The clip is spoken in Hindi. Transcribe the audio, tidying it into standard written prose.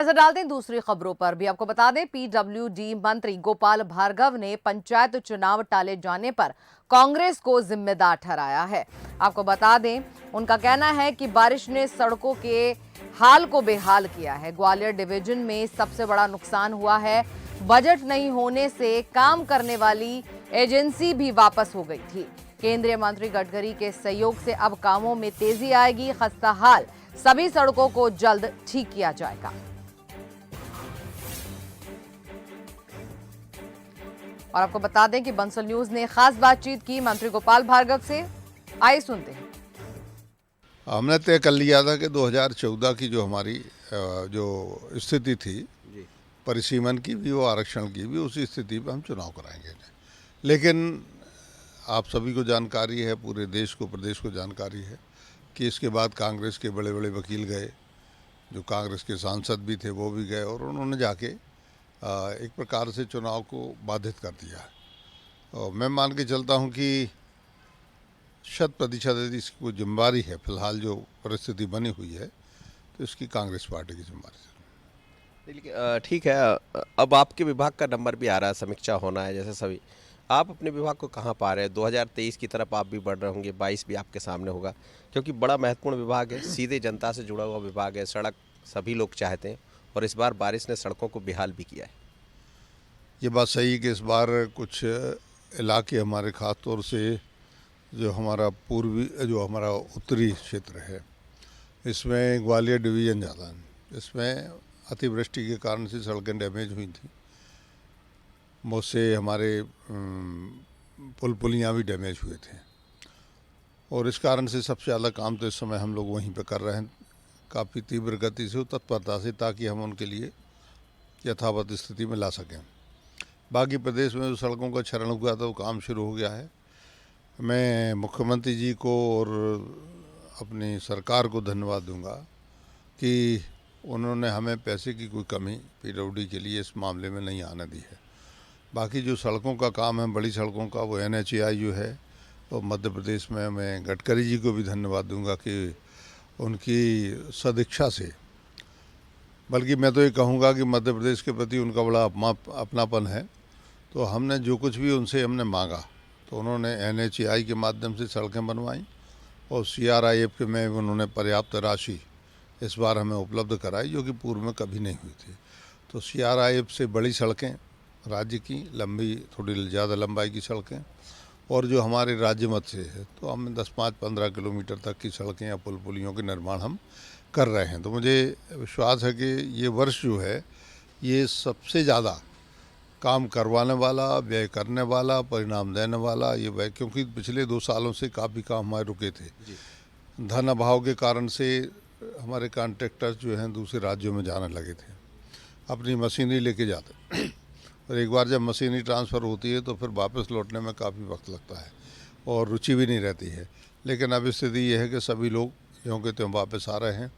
नजर डालते हैं दूसरी खबरों पर भी। आपको बता दें, पीडब्ल्यूडी मंत्री गोपाल भार्गव ने पंचायत चुनाव टाले जाने पर कांग्रेस को जिम्मेदार ठहराया है। आपको बता दें, उनका कहना है कि बारिश ने सड़कों के हाल को बेहाल किया है। ग्वालियर डिवीजन में सबसे बड़ा नुकसान हुआ है। बजट नहीं होने से काम करने वाली एजेंसी भी वापस हो गई थी। केंद्रीय मंत्री गडकरी के सहयोग से अब कामों में तेजी आएगी। खस्ता हाल सभी सड़कों को जल्द ठीक किया जाएगा। और आपको बता दें कि बंसल न्यूज ने खास बातचीत की मंत्री गोपाल भार्गव से। आइए सुनते हैं। हमने तय कर लिया था कि 2014 की जो हमारी जो स्थिति थी परिसीमन की भी और आरक्षण की भी, उसी स्थिति पर हम चुनाव कराएंगे। लेकिन आप सभी को जानकारी है, पूरे देश को, प्रदेश को जानकारी है कि इसके बाद कांग्रेस के बड़े बड़े वकील गए, जो कांग्रेस के सांसद भी थे वो भी गए, और उन्होंने जाके एक प्रकार से चुनाव को बाधित कर दिया। और मैं मान के चलता हूं कि 100% इसकी कोई जिम्मेदारी है। फिलहाल जो परिस्थिति बनी हुई है तो इसकी कांग्रेस पार्टी की जिम्मेदारी है। ठीक है, अब आपके विभाग का नंबर भी आ रहा है, समीक्षा होना है जैसे सभी। आप अपने विभाग को कहाँ पा रहे हैं? 2023 की तरफ आप भी बढ़ रहे होंगे, 22 भी आपके सामने होगा, क्योंकि बड़ा महत्वपूर्ण विभाग है, सीधे जनता से जुड़ा हुआ विभाग है। सड़क सभी लोग चाहते हैं और इस बार बारिश ने सड़कों को बेहाल भी किया है। ये बात सही है कि इस बार कुछ इलाके हमारे ख़ास तौर से जो हमारा हमारा उत्तरी क्षेत्र है, इसमें ग्वालियर डिवीज़न ज़्यादा है। इसमें अतिवृष्टि के कारण से सड़कें डैमेज हुई थी। बहुत से हमारे पुलियाँ भी डैमेज हुए थे, और इस कारण से सबसे ज़्यादा काम तो इस समय हम लोग वहीं पे कर रहे हैं, काफ़ी तीव्र गति से, तत्परता से, ताकि हम उनके लिए यथावत स्थिति में ला सकें। बाकी प्रदेश में जो सड़कों का क्षरण हुआ था वो काम शुरू हो गया है। मैं मुख्यमंत्री जी को और अपनी सरकार को धन्यवाद दूंगा कि उन्होंने हमें पैसे की कोई कमी पीडब्ल्यूडी के लिए इस मामले में नहीं आने दी है। बाकी जो सड़कों का काम है, बड़ी सड़कों का, वो NHAI जो है, और मध्य प्रदेश में मैं गडकरी जी को भी धन्यवाद दूंगा कि उनकी सदिच्छा से, बल्कि मैं तो ये कहूँगा कि मध्य प्रदेश के प्रति उनका बड़ा अपनापन है। तो हमने जो कुछ भी उनसे हमने मांगा तो उन्होंने NHAI के माध्यम से सड़कें बनवाई, और CRIF के में उन्होंने पर्याप्त राशि इस बार हमें उपलब्ध कराई, जो कि पूर्व में कभी नहीं हुई थी। तो CRIF से बड़ी सड़कें राज्य की, लंबी, थोड़ी ज़्यादा लंबाई की सड़कें, और जो हमारे राज्य मध्य से है तो हम 10-15 किलोमीटर तक की सड़कें या पुलियों के निर्माण हम कर रहे हैं। तो मुझे विश्वास है कि ये वर्ष जो है ये सबसे ज़्यादा काम करवाने वाला, व्यय करने वाला, परिणाम देने वाला ये व्यय, क्योंकि पिछले 2 सालों से काफ़ी काम हमारे रुके थे। धन अभाव के कारण से हमारे कॉन्ट्रैक्टर्स जो हैं दूसरे राज्यों में जाने लगे थे, अपनी मशीनरी लेके जाते और एक बार जब मशीनरी ट्रांसफ़र होती है तो फिर वापस लौटने में काफ़ी वक्त लगता है और रुचि भी नहीं रहती है। लेकिन अब स्थिति ये है कि सभी लोग यों के त्यों वापस आ रहे हैं।